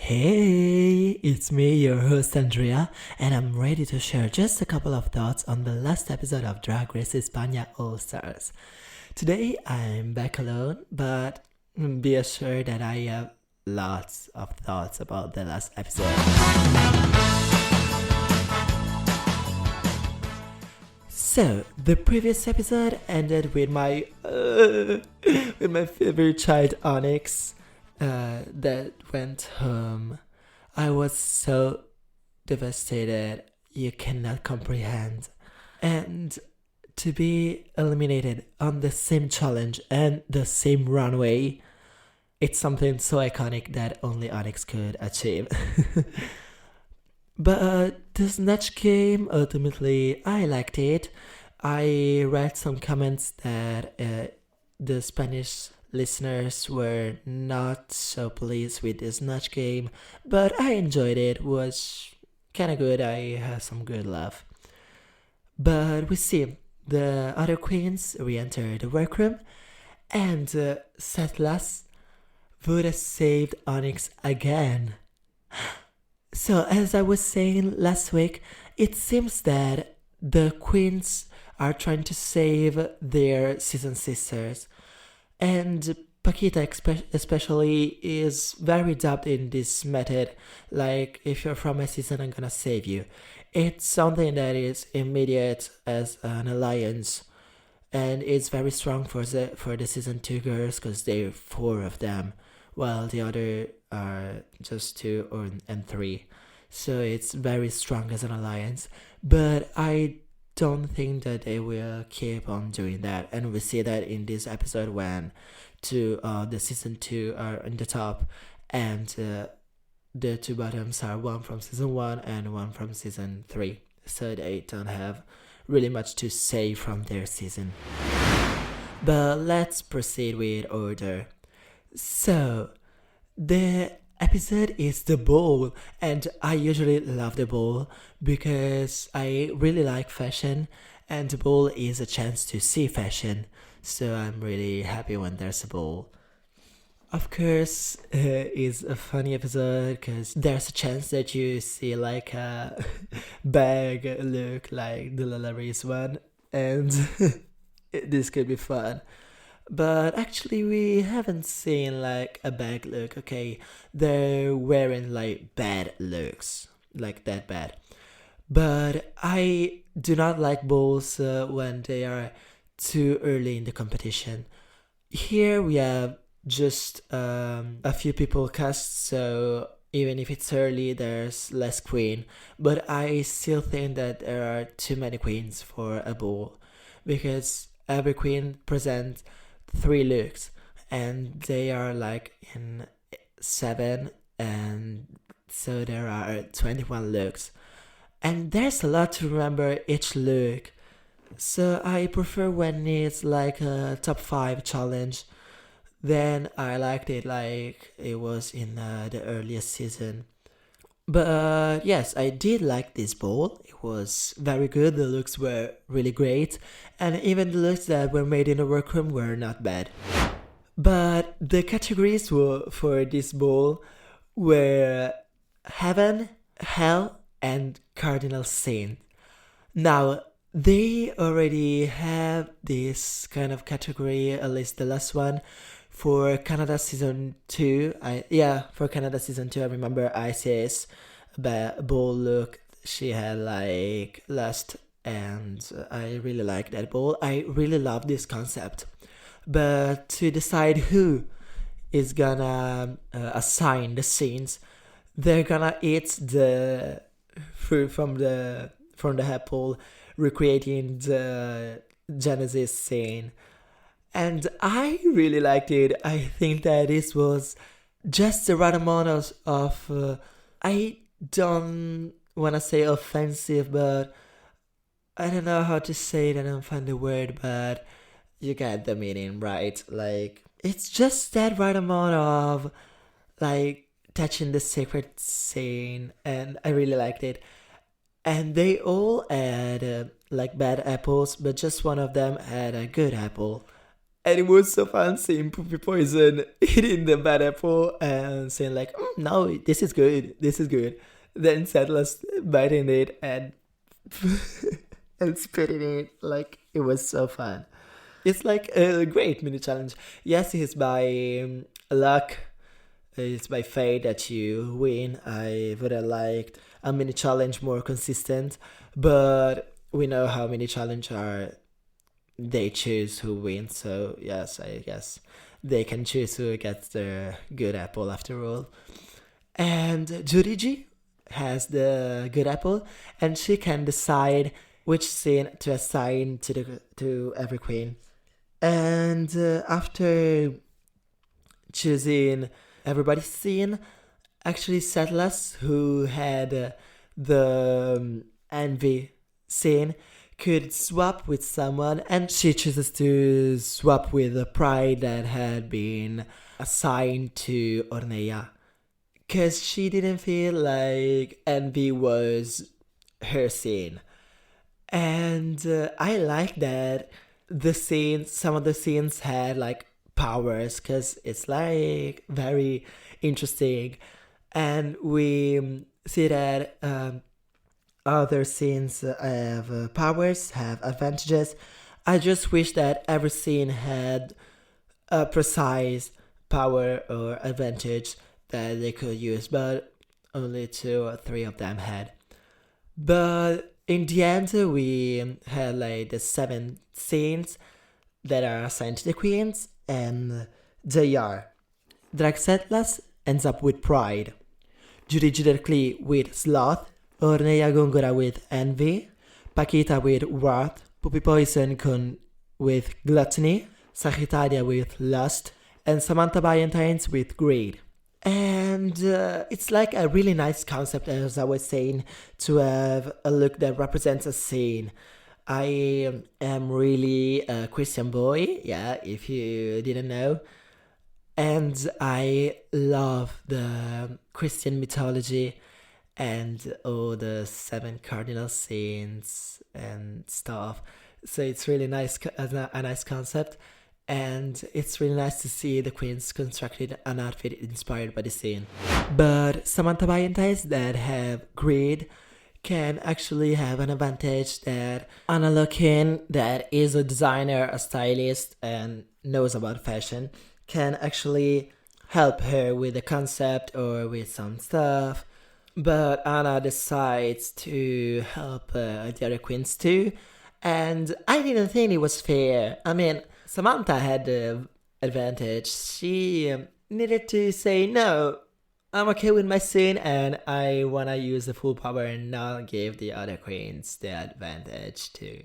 Hey, it's me, your host Andrea, and I'm ready to share just a couple of thoughts on the last episode of Drag Race España All Stars. Today I'm back alone, but be assured that I have lots of thoughts about the last episode. So, the previous episode ended with my favorite child Onyx that went home. I was so devastated, you cannot comprehend. And to be eliminated on the same challenge and the same runway, it's something so iconic that only Onyx could achieve. But the Snatch game, ultimately, I liked it. I read some comments that the Spanish listeners were not so pleased with the Snatch game, but I enjoyed it. It was kind of good. I had some good laugh. But we see the other queens re-enter the workroom, and Setlas would have saved Onyx again. So, as I was saying last week, it seems that the queens are trying to save their season sisters. And Paquita especially is very adept in this method, like, if you're from my season, I'm gonna save you. It's something that is immediate as an alliance, and it's very strong for the season 2 girls, because there are 4 of them, while the other are just 2 and 3. So it's very strong as an alliance, but I don't think that they will keep on doing that, and we see that in this episode when the season 2 are in the top, and the 2 bottoms are one from season 1 and one from season 3, so they don't have really much to say from their season. But let's proceed with order. So, the episode is the ball, and I usually love the ball because I really like fashion, and the ball is a chance to see fashion, so I'm really happy when there's a ball. Of course, it's a funny episode because there's a chance that you see like a bag look like the Lalari's one, and this could be fun. But actually, we haven't seen like a bad look. Okay, they're wearing like bad looks, like that bad. But I do not like balls when they are too early in the competition. Here we have just a few people cast, so even if it's early, there's less queen. But I still think that there are too many queens for a ball, because every queen presents 3 looks, and they are like in 7, and so there are 21 looks, and there's a lot to remember each look. So I prefer when it's like a top 5 challenge. Then I liked it like it was in the earliest season. But yes, I did like this ball. It was very good. The looks were really great, and even the looks that were made in the workroom were not bad. But the categories for this ball were Heaven, Hell, and Cardinal Saint. Now, they already have this kind of category, at least the last one, for Canada season 2. For Canada season 2, I remember ICS ball look she had like last, and I really like that ball. I really love this concept. But to decide who is gonna assign the scenes, they're gonna eat the fruit from the apple, recreating the Genesis scene. And I really liked it. I think that this was just the right amount of I don't want to say offensive, but I don't know how to say it. I don't find the word, but you get the meaning, right? Like, it's just that right amount of like touching the sacred scene, and I really liked it. And they all had like bad apples, but just one of them had a good apple. And it was so fun seeing Poopy Poison eating the bad apple and saying like, no, this is good, this is good. Then Settlers biting it and and spitting it. Like, it was so fun. It's like a great mini challenge. Yes, it's by luck, it's by fate that you win. I would have liked a mini challenge more consistent, but we know how mini challenge are. They choose who wins, so yes, I guess they can choose who gets the good apple after all. And Juriji has the good apple, and she can decide which scene to assign to every queen. And after choosing everybody's scene, actually Settlers, who had the envy scene, could swap with someone, and she chooses to swap with the pride that had been assigned to Ornea. Because she didn't feel like envy was her scene. And I like that some of the scenes had like powers, because it's like very interesting. And we see that other scenes have powers, have advantages. I just wish that every scene had a precise power or advantage that they could use, but only 2 or 3 of them had. But in the end, we had like the 7 scenes that are assigned to the queens, and they are: Draxetlas ends up with pride, Jurijiderkli with sloth, Ornea Gongora with envy, Paquita with wrath, Puppy Poison with gluttony, Sagittaria with lust, and Samantha Byantines with greed. And it's like a really nice concept, as I was saying, to have a look that represents a scene. I am really a Christian boy, yeah, if you didn't know. And I love the Christian mythology and all the 7 cardinal scenes and stuff. So it's really nice, a nice concept. And it's really nice to see the queens constructed an outfit inspired by the scene. But Samantha Byantines that have greed can actually have an advantage that Anna Lokin, that is a designer, a stylist, and knows about fashion, can actually help her with the concept or with some stuff. But Anna decides to help the other queens too. And I didn't think it was fair. I mean, Samantha had the advantage. She needed to say, no, I'm okay with my scene and I want to use the full power and not give the other queens the advantage too.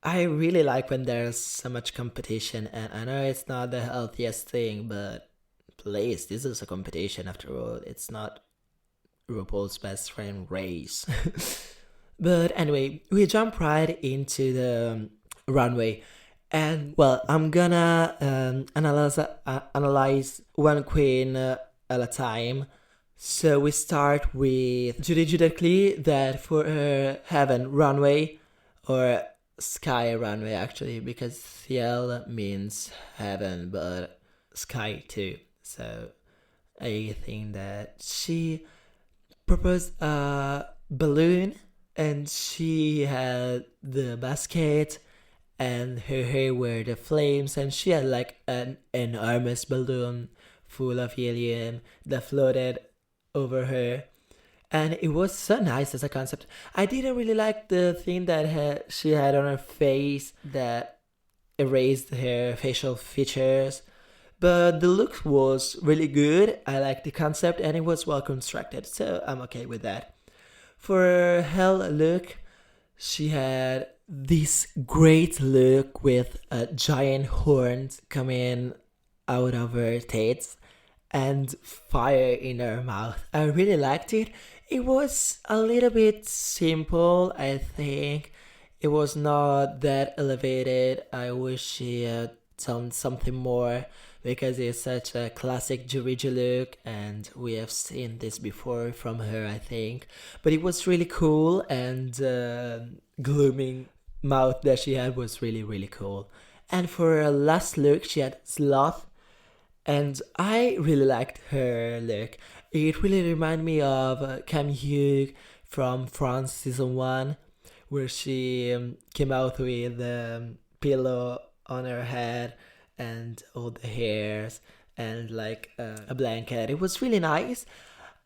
I really like when there's so much competition, and I know it's not the healthiest thing, but please, this is a competition after all. It's not RuPaul's Best Friend race. But anyway, we jump right into the runway. And well, I'm gonna analyze one queen at a time. So we start with Judy Juderkli, that for her Heaven runway, or Sky runway actually, because Ciel means heaven, but sky too. So I think that she proposed a balloon, and she had the basket, and her hair were the flames, and she had like an enormous balloon full of helium that floated over her. And it was so nice as a concept. I didn't really like the thing that she had on her face that erased her facial features, but the look was really good. I liked the concept and it was well constructed, so I'm okay with that. For her Hell look, she had this great look with giant horns coming out of her tits and fire in her mouth. I really liked it. It was a little bit simple, I think. It was not that elevated. I wish she had done something more, because it's such a classic Juriji look and we have seen this before from her, I think. But it was really cool, and glooming mouth that she had was really, really cool. And for her last look, she had sloth, and I really liked her look. It really reminded me of Cam Hugh from France season 1, where she came out with a pillow on her head and all the hairs and like a blanket. It was really nice.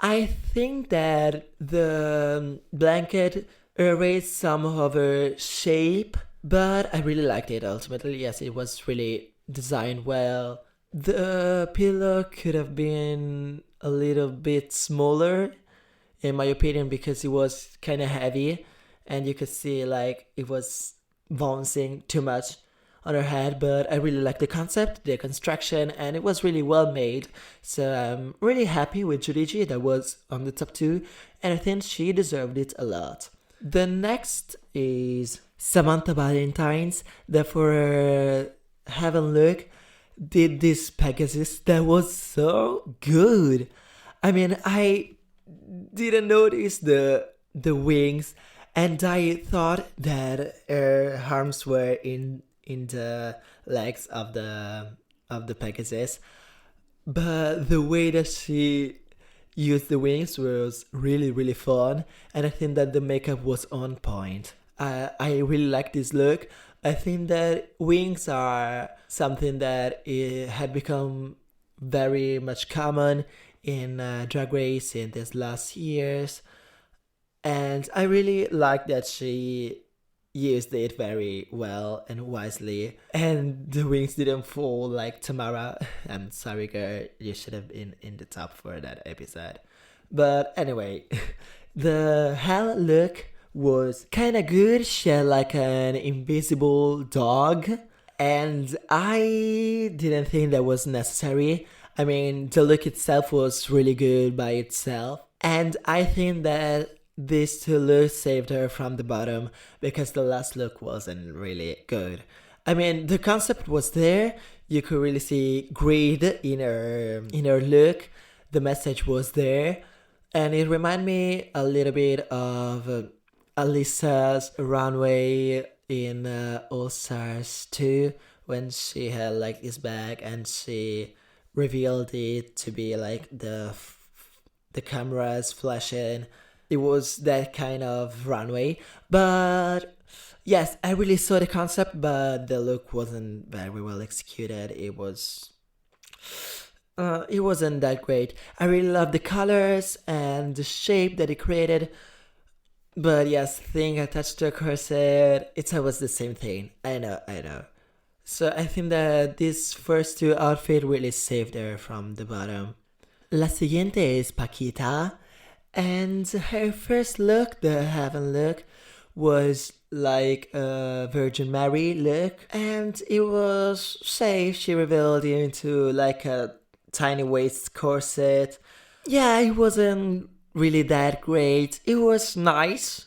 I think that the blanket erased some of her shape, but I really liked it ultimately. Yes, it was really designed well. The pillow could have been a little bit smaller, in my opinion, because it was kind of heavy and you could see like it was bouncing too much on her head. But I really like the concept, the construction, and it was really well made. So I'm really happy with Judigi. That was on the top 2, and I think she deserved it a lot. The next is Samantha Valentine's, that for her Heaven look did this Pegasus that was so good. I mean, I didn't notice the wings, and I thought that her arms were in the legs of the Pegasus, but the way that she used the wings was really really fun, and I think that the makeup was on point. I really like this look. I think that wings are something that had become very much common in Drag Race in these last years, and I really like that she used it very well and wisely, and the wings didn't fall like Tamara. I'm sorry girl, you should have been in the top for that episode. But anyway, the Hell look was kinda good. She had like an invisible dog, and I didn't think that was necessary. I mean, the look itself was really good by itself, and I think that these 2 looks saved her from the bottom because the last look wasn't really good. I mean, the concept was there. You could really see greed in her look. The message was there, and it reminded me a little bit of Alyssa's runway in All Stars 2, when she had like this bag and she revealed it to be like the cameras flashing. It was that kind of runway. But yes, I really saw the concept, but the look wasn't very well executed. It wasn't that great. I really love the colors and the shape that it created. But yes, thing attached to a corset, it's always the same thing. I know. So I think that these first 2 outfits really saved her from the bottom. La siguiente is Paquita, and her first look, the Heaven look, was like a Virgin Mary look, and it was safe. She revealed into like a tiny waist corset. Yeah, it wasn't really that great. It was nice,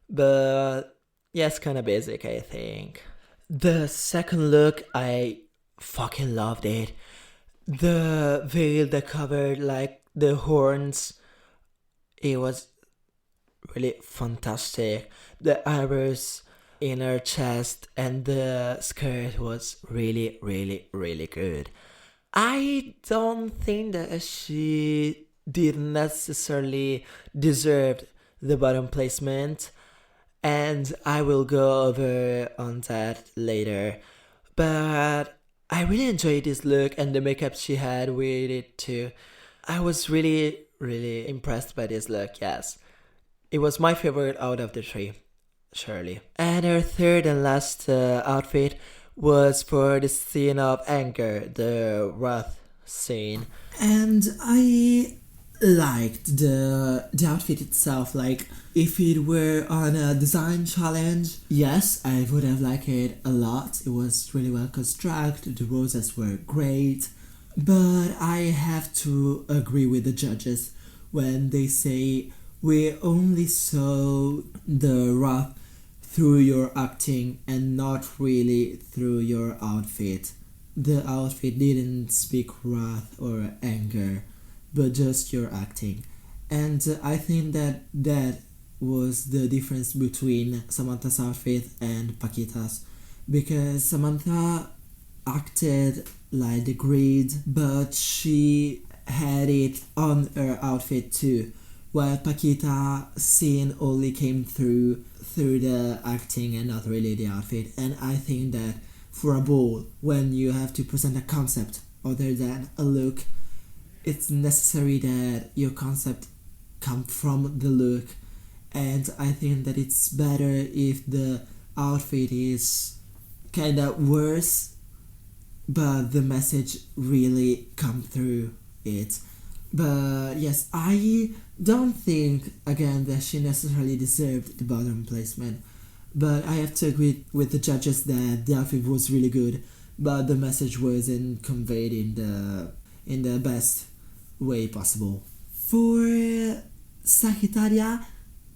but yes, kind of basic, I think. The second look, I fucking loved it. The veil that covered like the horns, it was really fantastic. The iris in her chest and the skirt was really, really, really good. I don't think that she didn't necessarily deserve the bottom placement, and I will go over on that later. But I really enjoyed this look and the makeup she had with it too. I was really, really impressed by this look, yes. It was my favorite out of the 3, surely. And her third and last outfit was for the scene of anger, the wrath scene. And I liked the outfit itself. Like, if it were on a design challenge, yes, I would have liked it a lot. It was really well constructed, the roses were great. But I have to agree with the judges when they say we only saw the wrath through your acting and not really through your outfit. The outfit didn't speak wrath or anger, but just your acting. And I think that was the difference between Samantha's outfit and Paquita's, because Samantha acted like the grid, but she had it on her outfit too, while Paquita scene only came through the acting and not really the outfit. And I think that for a ball, when you have to present a concept other than a look, it's necessary that your concept come from the look. And I think that it's better if the outfit is kind of worse, but the message really come through it. But yes, I don't think again that she necessarily deserved the bottom placement, but I have to agree with the judges that the outfit was really good, but the message wasn't conveyed in the best way possible. For Sagittaria,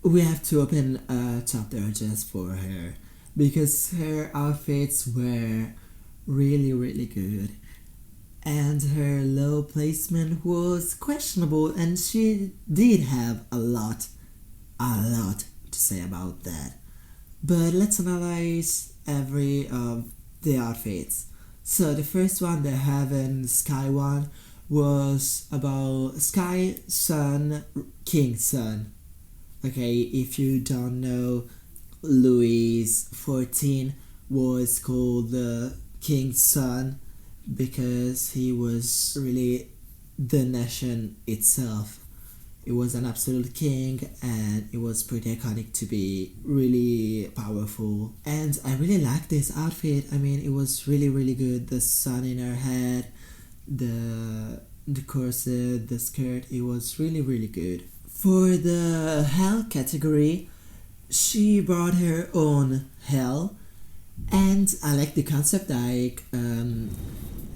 we have to open a chapter just for her, because her outfits were really good, and her low placement was questionable, and she did have a lot to say about that. But let's analyze every of the outfits. So the first one, the Heaven Sky one, was about Sky, Sun, King, Sun. Okay, if you don't know, Louis XIV was called the King's Son because he was really the nation itself. It was an absolute king, and it was pretty iconic to be really powerful. And I really liked this outfit. I mean, it was really good. The sun in her head, the corset, the skirt, it was really good. For the hell category, she brought her own hell, and I like the concept, like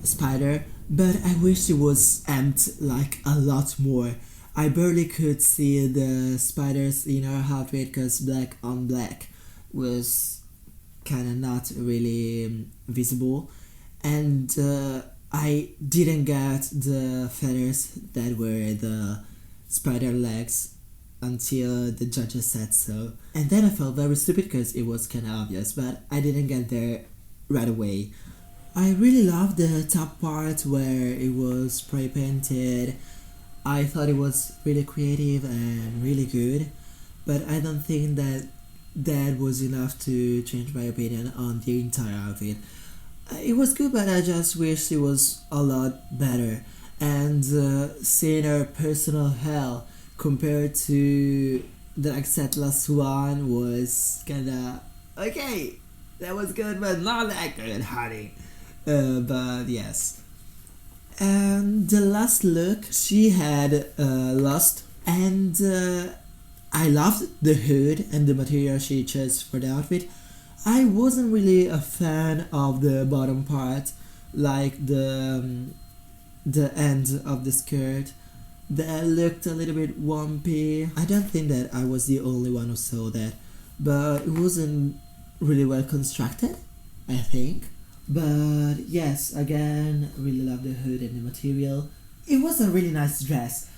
spider, but I wish it was amped like a lot more. I barely could see the spiders in her outfit because black on black was kind of not really visible, and I didn't get the feathers that were the spider legs until the judges said so. And then I felt very stupid because it was kind of obvious, but I didn't get there right away. I really loved the top part where it was spray painted. I thought it was really creative and really good, but I don't think that that was enough to change my opinion on the entire outfit. It was good, but I just wish it was a lot better. And seeing her personal hell compared to the last one was kinda okay. That was good, but not that good, honey. But yes. And the last look, she had lost, and I loved the hood and the material she chose for the outfit. I wasn't really a fan of the bottom part, like the end of the skirt. That looked a little bit wumpy. I don't think that I was the only one who saw that, but it wasn't really well constructed, I think. But yes, again, really love the hood and the material. It was a really nice dress,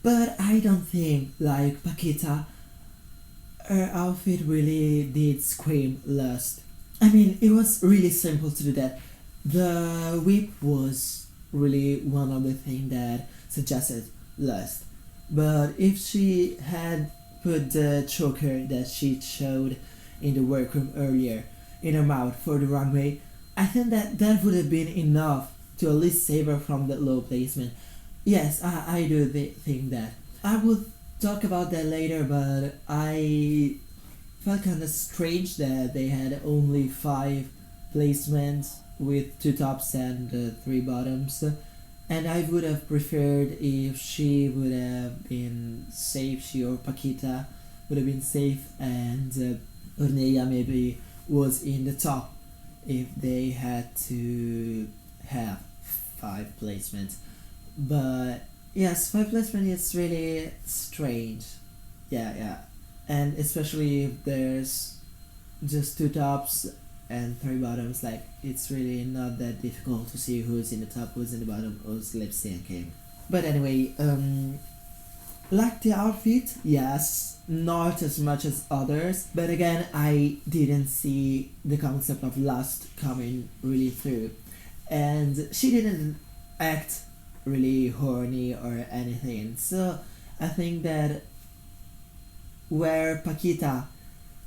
but I don't think, like Paquita, her outfit really did scream lust. I mean, it was really simple to do that. The whip was really one of the things that suggested lust. But if she had put the choker that she showed in the workroom earlier in her mouth for the runway, I think that would have been enough to at least save her from that low placement. Yes, I do think that. I will talk about that later, but I felt kind of strange that they had only 5 placements with 2 tops and 3 bottoms, and I would have preferred if she would have been safe, she or Paquita would have been safe, and Andrea maybe was in the top if they had to have 5 placements. But yes, 5 placement is really strange. Yeah. And especially if there's just 2 tops and 3 bottoms, like it's really not that difficult to see who's in the top, who's in the bottom, who's lip syncing. But anyway, Like the outfit, yes, not as much as others, but again, I didn't see the concept of lust coming really through. And she didn't act really horny or anything, so I think that where Paquita,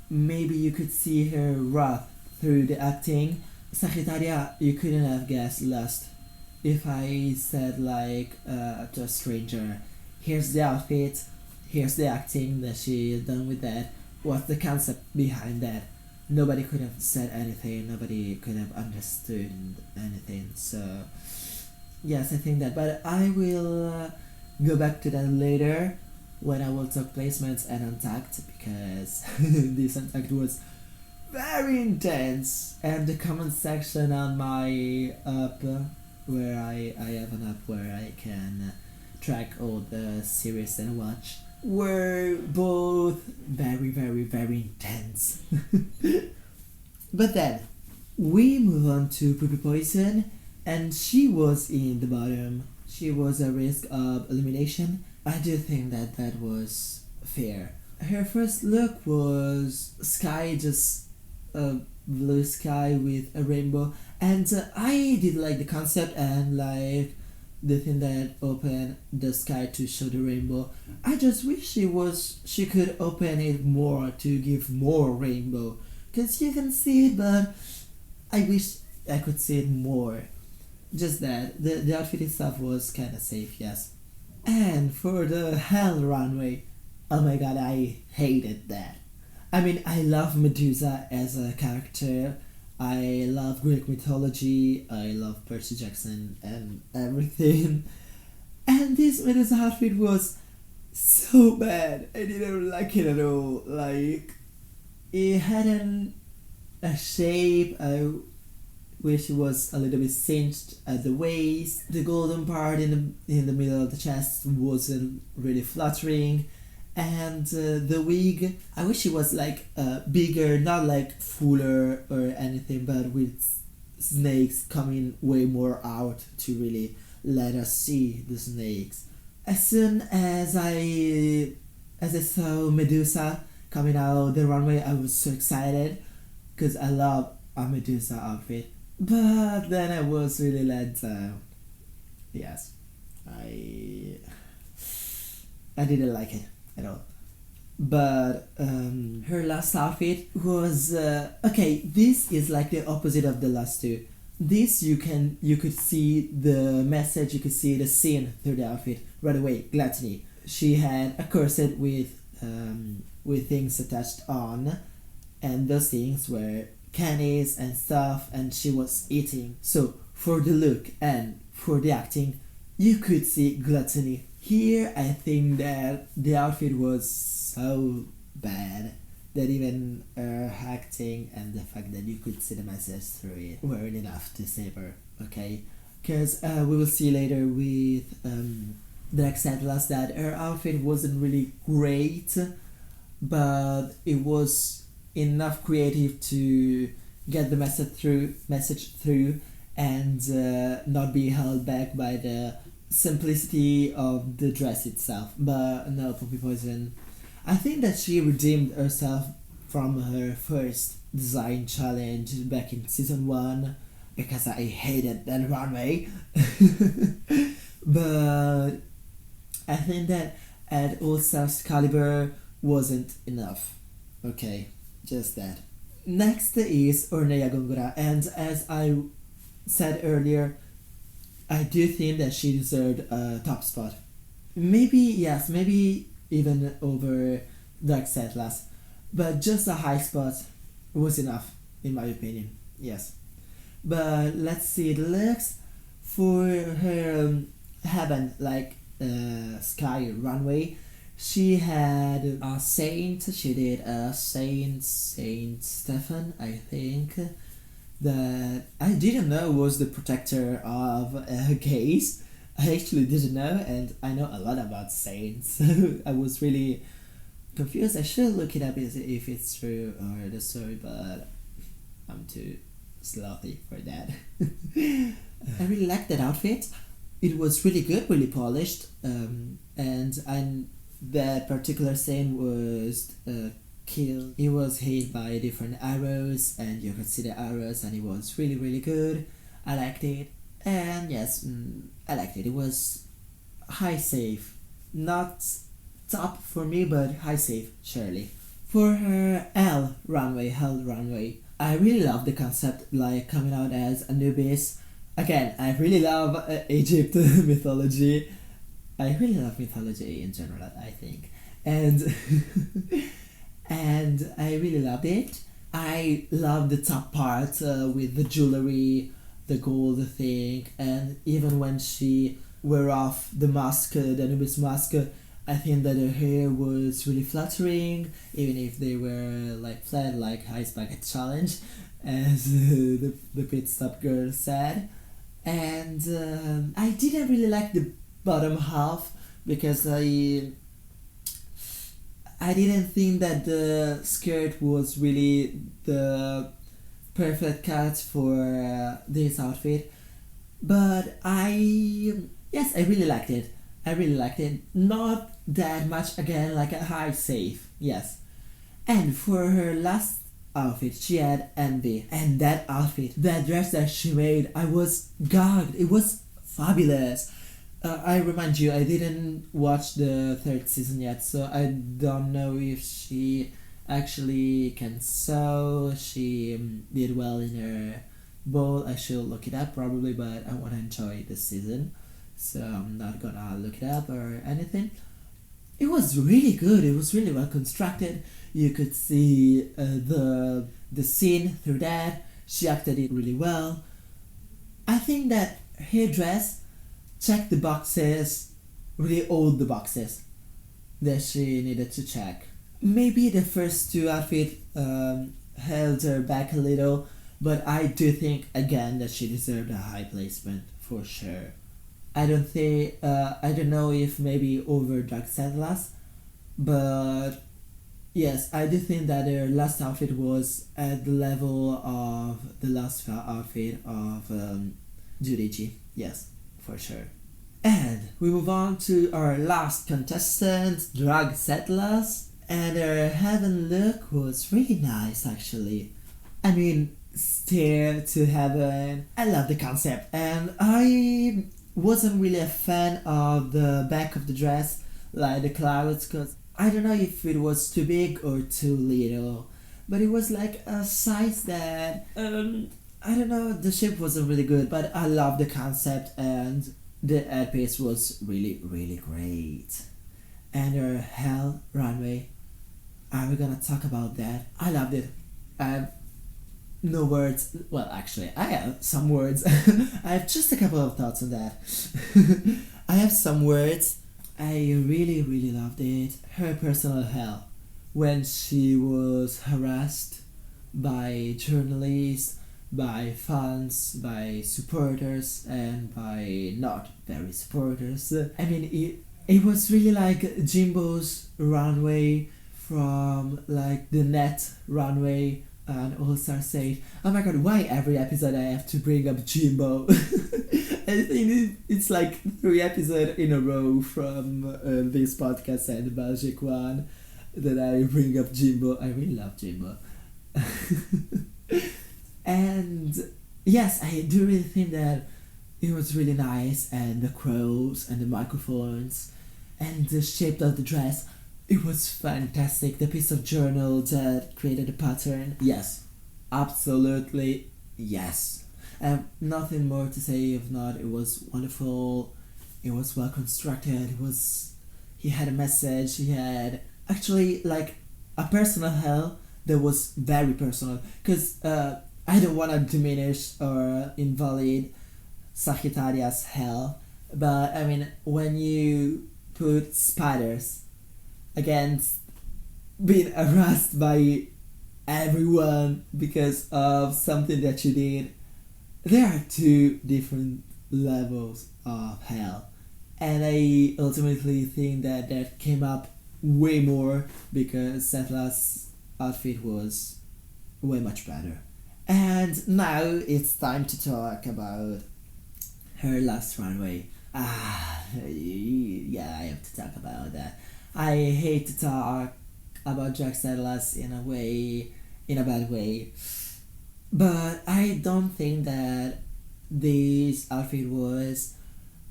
maybe you could see her wrath through the acting, Sagittaria, you couldn't have guessed lust. If I said like to a stranger, here's the outfit, here's the acting that she done with that, what's the concept behind that? Nobody could have said anything, nobody could have understood anything. So yes, I think that, but I will go back to that later when I will talk placements and Untact, because this Untact was very intense, and the comment section on my app, where I have an app where I can track all the series and watch, were both very, very, very intense. But then we move on to Poopy Poison, and she was in the bottom. She was a risk of elimination. I do think that that was fair. Her first look was sky, just a blue sky with a rainbow, and I did like the concept and like the thing that opened the sky to show the rainbow. I just wish she could open it more to give more rainbow, because you can see it, but I wish I could see it more. Just that the outfit itself was kind of safe, yes. And for the hell runway, oh my god, I hated that. I mean, I love Medusa as a character. I love Greek mythology. I love Percy Jackson and everything. And this Medusa outfit was so bad. I didn't like it at all. Like, it hadn't a shape. I wish it was a little bit cinched at the waist. The golden part in the middle of the chest wasn't really flattering. And the wig, I wish it was like bigger, not like fuller or anything, but with snakes coming way more out to really let us see the snakes. As soon as I saw Medusa coming out the runway, I was so excited because I love a Medusa outfit. But then I was really let down. Yes, I didn't like it at all. But her last outfit was okay. This is like the opposite of the last two. This you could see the message, you could see the scene through the outfit right away. Gluttony. She had a corset with things attached on, and those things were candies and stuff, and she was eating. So for the look and for the acting, you could see gluttony. Here, I think that the outfit was so bad that even her acting and the fact that you could see the message through it weren't enough to save her, okay? Because we will see later with Black Atlas that her outfit wasn't really great, but it was enough creative to get the message through and not be held back by the simplicity of the dress itself. But no, Poopy Poison, I think that she redeemed herself from her first design challenge back in season 1, because I hated that runway. But I think that at All Stars caliber wasn't enough. Okay, just that. Next is Ornella Gongora, and as I said earlier, I do think that she deserved a top spot. Maybe, yes, maybe even over Dark Atlas, but just a high spot was enough, in my opinion, yes. But let's see the looks for her Heaven, like Sky runway. She had a saint, she did a Saint Stephen, I think, that I didn't know was the protector of gays. I actually didn't know, and I know a lot about saints, so I was really confused. I should look it up if it's true or the story, but I'm too slothy for that. I really liked that outfit. It was really good, really polished, and that particular scene was killed. He was hit by different arrows, and you could see the arrows, and it was really, really good. I liked it. And yes, I liked it. It was high save. Not top for me, but high save, surely. For her Hell runway, I really love the concept, like coming out as Anubis. Again, I really love Egypt mythology. I really love mythology in general, I think. And and I really loved it. I love the top part with the jewelry, the gold thing, and even when she wear off the mask, the Anubis mask, I think that her hair was really flattering, even if they were like flat, like Ice Bucket Challenge, as the pit stop girl said. And I didn't really like the bottom half because I didn't think that the skirt was really the perfect cut for this outfit. But yes, I really liked it. I really liked it. Not that much, again, like a high save, yes. And for her last outfit, she had Envy. And that outfit, that dress that she made, I was gagged. It was fabulous. I remind you, I didn't watch the third season yet, so I don't know if she actually can sew. She did well in her bowl. I should look it up probably, but I want to enjoy this season, so I'm not gonna look it up or anything. It was really good. It was really well constructed. You could see the scene through that. She acted it really well. I think that her dress checked the boxes, really all the boxes that she needed to check. Maybe the first two outfits held her back a little, but I do think again that she deserved a high placement for sure. I don't know if maybe over Dark Atlas, but yes, I do think that her last outfit was at the level of the last outfit of Judici. Yes, for sure. And we move on to our last contestant, Drag Atlas, and her heaven look was really nice actually. I mean, Stair to Heaven. I love the concept, and I wasn't really a fan of the back of the dress, like the clouds, because I don't know if it was too big or too little, but it was like a size that I don't know, the shape wasn't really good, but I love the concept, and the headpiece was really, really great. And her Hell runway, are we gonna talk about that? I loved it. I have no words. Well, actually, I have some words. I have just a couple of thoughts on that. I have some words. I really, really loved it. Her personal hell, when she was harassed by journalists, by fans, by supporters, and by not very supporters. I mean, it was really like Jimbo's runway from like the net runway and All Star Stage. Oh my god, why every episode I have to bring up Jimbo? I think it's like 3 episodes in a row from this podcast and the Belgic one that I bring up Jimbo. I really love Jimbo. And yes, I do really think that it was really nice, and the crows and the microphones and the shape of the dress, it was fantastic. The piece of journal that created the pattern, yes, absolutely yes. Nothing more to say if not, it was wonderful, it was well constructed, he had a message, he had actually like a personal hell that was very personal, because I don't want to diminish or invalid Sagittarius hell, but I mean, when you put spiders against being harassed by everyone because of something that you did, there are 2 different levels of hell, and I ultimately think that came up way more because Setla's outfit was way much better. And now it's time to talk about her last runway. Yeah, I have to talk about that. I hate to talk about Jack Atlas in a bad way, but I don't think that this outfit was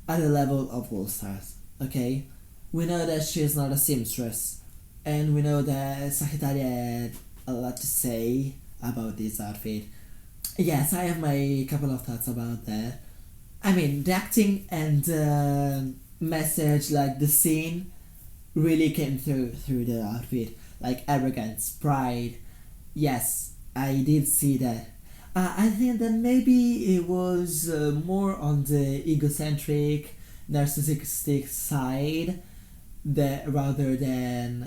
at the level of All Stars. Okay, we know that she's not a seamstress, and we know that Sagittaria had a lot to say about this outfit. Yes, I have my couple of thoughts about that. I mean, the acting and the message, like the scene, really came through the outfit. Like arrogance, pride. Yes, I did see that. I think that maybe it was more on the egocentric, narcissistic side that rather than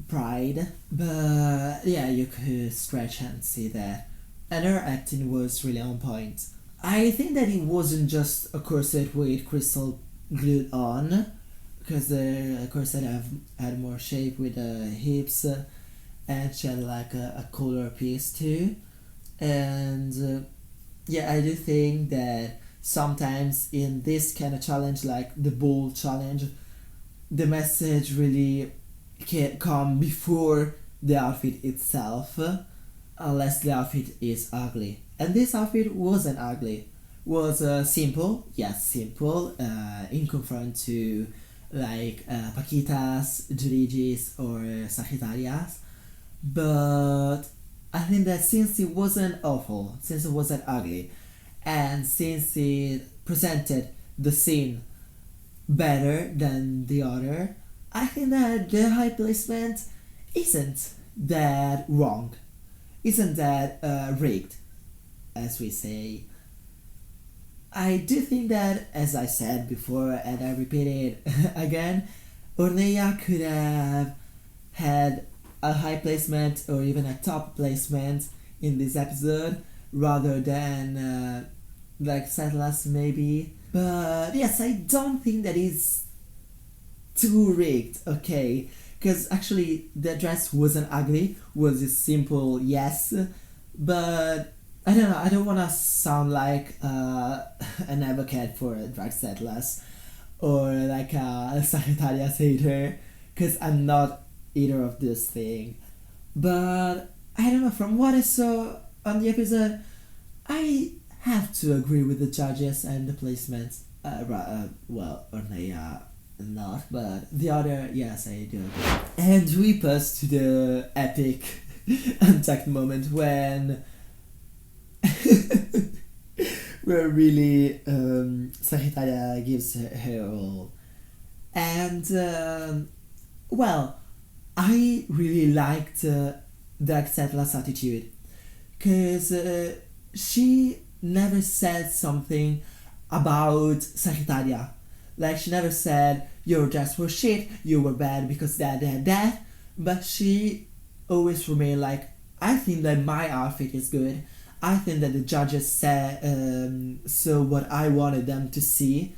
pride. But yeah, you could stretch and see that. And her acting was really on point. I think that it wasn't just a corset with crystal glued on, because the corset had more shape with the hips, and she had like a collar piece too. And yeah, I do think that sometimes in this kind of challenge, like the bull challenge, the message really can come before the outfit itself, unless the outfit is ugly. And this outfit wasn't ugly. Was simple, yes, simple, in confront to like Paquitas, Jurigis, or Sagittarias. But I think that since it wasn't awful, since it wasn't ugly, and since it presented the scene better than the other, I think that the high placement isn't that wrong, isn't that rigged, as we say. I do think that, as I said before, and I repeat it again, Ornea could have had a high placement or even a top placement in this episode rather than like Settlers maybe. But yes, I don't think that is too rigged, okay? Because actually the dress wasn't ugly, was a simple yes, but I don't know, I don't want to sound like an advocate for drag settlers or like a Sagittarius hater, because I'm not either of those things. But I don't know, from what I saw on the episode, I have to agree with the judges and the placements. Well, Ornea not, but the other, yes, I do agree. And we pass to the epic untucked moment when where really Sagittaria gives her all. And well, I really liked Dark Settler's attitude, because she never said something about Sagittaria. Like, she never said, your dress was shit, you were bad because that. But she always remained like, I think that my outfit is good. I think that the judges saw what I wanted them to see.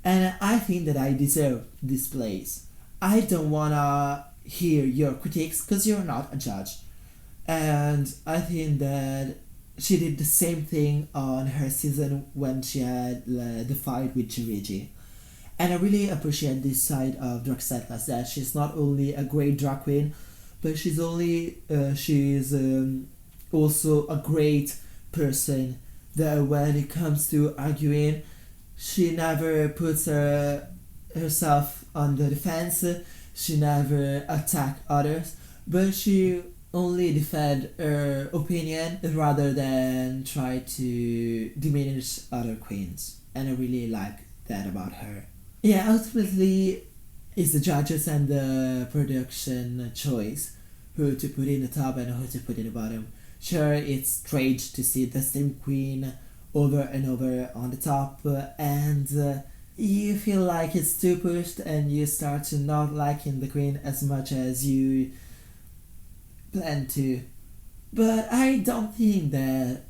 And I think that I deserve this place. I don't wanna hear your critiques because you're not a judge. And I think that she did the same thing on her season when she had the fight with Chirigi. And I really appreciate this side of Drag Settlers, that she's not only a great drag queen, but she's also a great person, that when it comes to arguing, she never puts herself on the defense, she never attack others, but she only defend her opinion rather than try to diminish other queens. And I really like that about her. Yeah, ultimately it's the judges and the production choice who to put in the top and who to put in the bottom. Sure, it's strange to see the same queen over and over on the top, and you feel like it's too pushed and you start to not liking the queen as much as you plan to. But I don't think that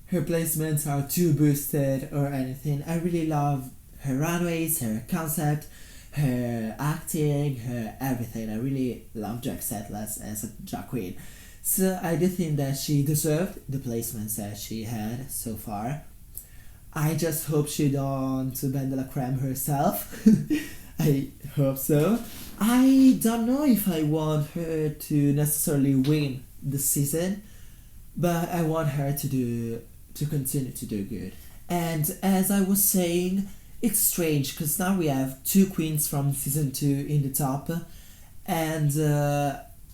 her placements are too boosted or anything. I really love her runways, her concept, her acting, her everything. I really love Drag Settlers as a drag queen. So I do think that she deserved the placements that she had so far. I just hope she don't bend la creme herself. I hope so. I don't know if I want her to necessarily win the season, but I want her to continue to do good. And as I was saying, it's strange because now we have two queens from season 2 in the top, and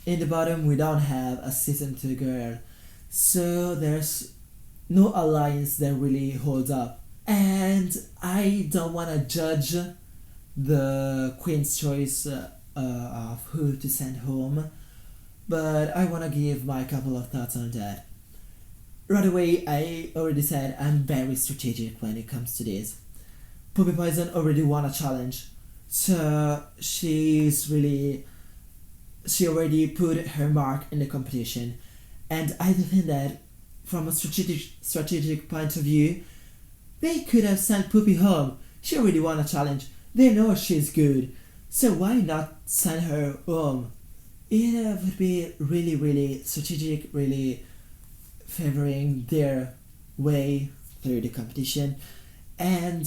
in the bottom we don't have a season 2 girl. So there's no alliance that really holds up. And I don't want to judge the queen's choice of who to send home, but I want to give my couple of thoughts on that. Right away, I already said I'm very strategic when it comes to this. Poppy Poison already won a challenge, so she already put her mark in the competition, and I do think that from a strategic point of view, they could have sent Poppy home. She already won a challenge. They know she's good, so why not send her home? It would be really strategic, really favoring their way through the competition. And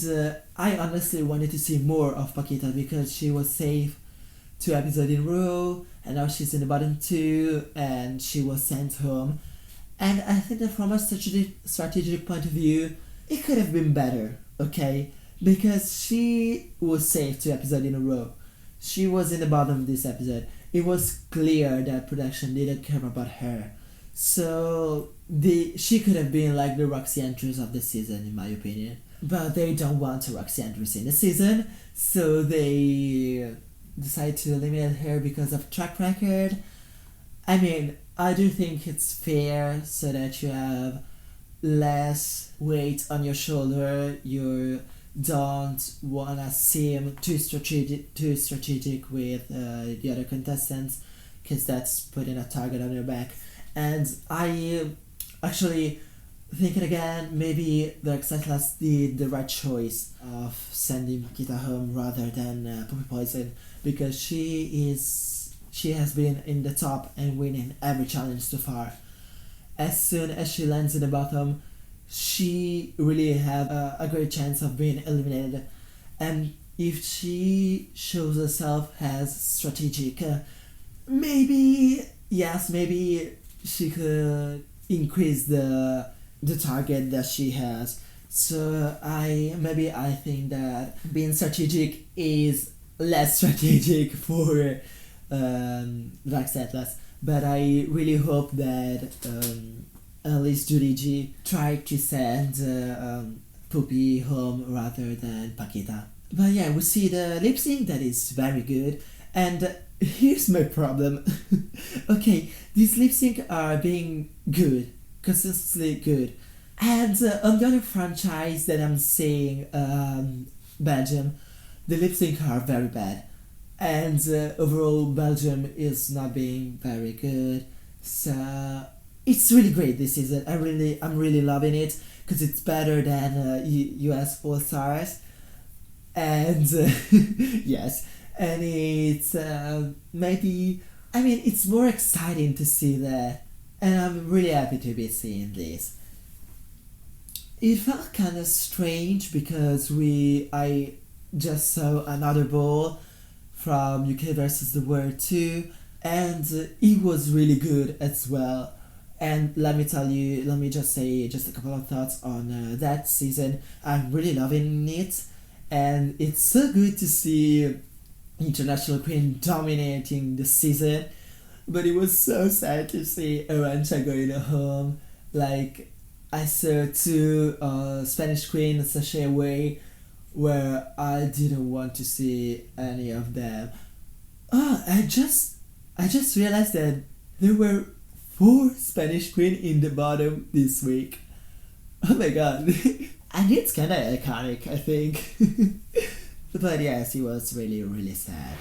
I honestly wanted to see more of Paquita because she was safe 2 episodes in a row, and now she's in the bottom 2 and she was sent home. And I think that from a strategic point of view, it could have been better, okay? Because she was safe 2 episodes in a row. She was in the bottom of this episode. It was clear that production didn't care about her. So she could have been like the Roxy Andrews of the season, in my opinion. But they don't want a Roxy Andrews in the season, so they decide to eliminate her because of track record. I mean, I do think it's fair so that you have less weight on your shoulder. You don't wanna seem too strategic with the other contestants, because that's putting a target on your back. And I actually thinking again, maybe the Excitless did the right choice of sending Paquita home rather than Poppy Poison, because she has been in the top and winning every challenge so far. As soon as she lands in the bottom, she really have a great chance of being eliminated. And if she shows herself as strategic, maybe she could increase the target that she has. So I think that being strategic is less strategic for Dark Atlas, but I really hope that at least Judy G tried to send Poopy home rather than Paquita. But yeah, we see the lip sync that is very good, and here's my problem. Okay, these lip sync are being good, consistently good, and on the other franchise that I'm seeing, Belgium, the lip sync are very bad, and overall Belgium is not being very good. So it's really great this season. I'm really loving it because it's better than US All Stars, and yes, and it's it's more exciting to see that, and I'm really happy to be seeing this. It felt kind of strange because I just saw another ball from UK versus the World 2, and it was really good as well. And let me just say just a couple of thoughts on that season. I'm really loving it, and it's so good to see International Queen dominating the season, but it was so sad to see Arantxa going home. Like, I saw 2 Spanish Queen sashay away where I didn't want to see any of them. I just realized that there were 4 Spanish Queen in the bottom this week. Oh my god. And it's kinda iconic, I think. But yes, it was really, really sad.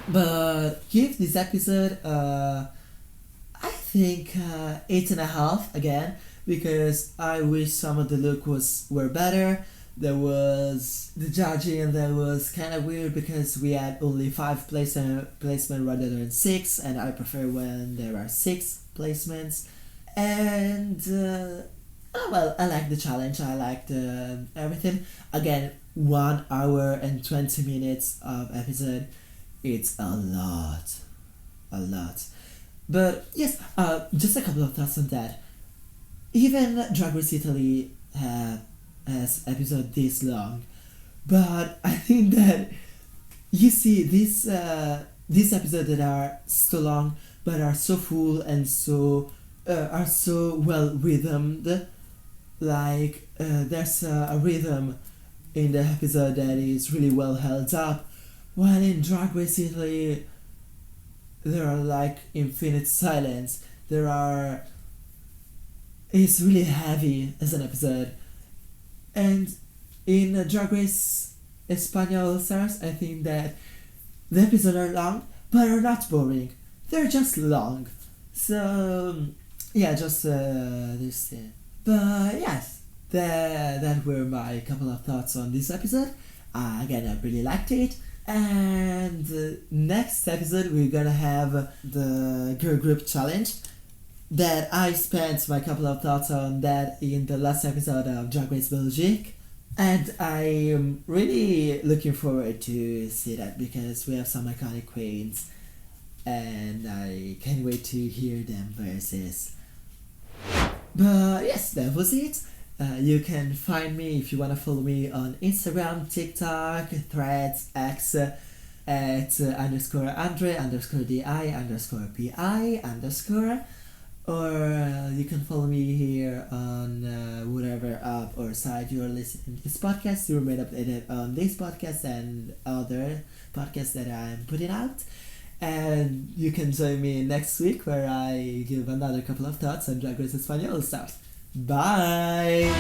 But give this episode, I think 8.5 again, because I wish some of the look were better. There was the judging that was kind of weird because we had only 5 placement rather than 6, and I prefer when there are 6 placements. And I like the challenge. I liked everything. Again, 1 hour and 20 minutes of episode. It's a lot. But yes, just a couple of thoughts on that. Even Drag Race Italy has episode this long, but I think that you see these episodes that are so long but are so full and are so well rhythmed. Like there's a rhythm in the episode that is really well held up, while in Drag Race Italy there are like infinite silence. It's really heavy as an episode. And in Drag Race España Sars, I think that the episodes are long, but are not boring. They're just long. So, yeah, just this. But yes, that were my couple of thoughts on this episode. Again, I really liked it. And next episode, we're gonna have the girl group challenge. That I spent my couple of thoughts on that in the last episode of Drag Race Belgique. And I am really looking forward to see that because we have some iconic queens and I can't wait to hear them versus. But yes, that was it. You can find me if you want to follow me on Instagram, TikTok, Threads, X at _Andrea _DI_PI_. Or you can follow me here on whatever app or site you're listening to this podcast. You're made updated on this podcast and other podcasts that I'm putting out. And you can join me next week where I give another couple of thoughts on Drag Race España stuff. Bye!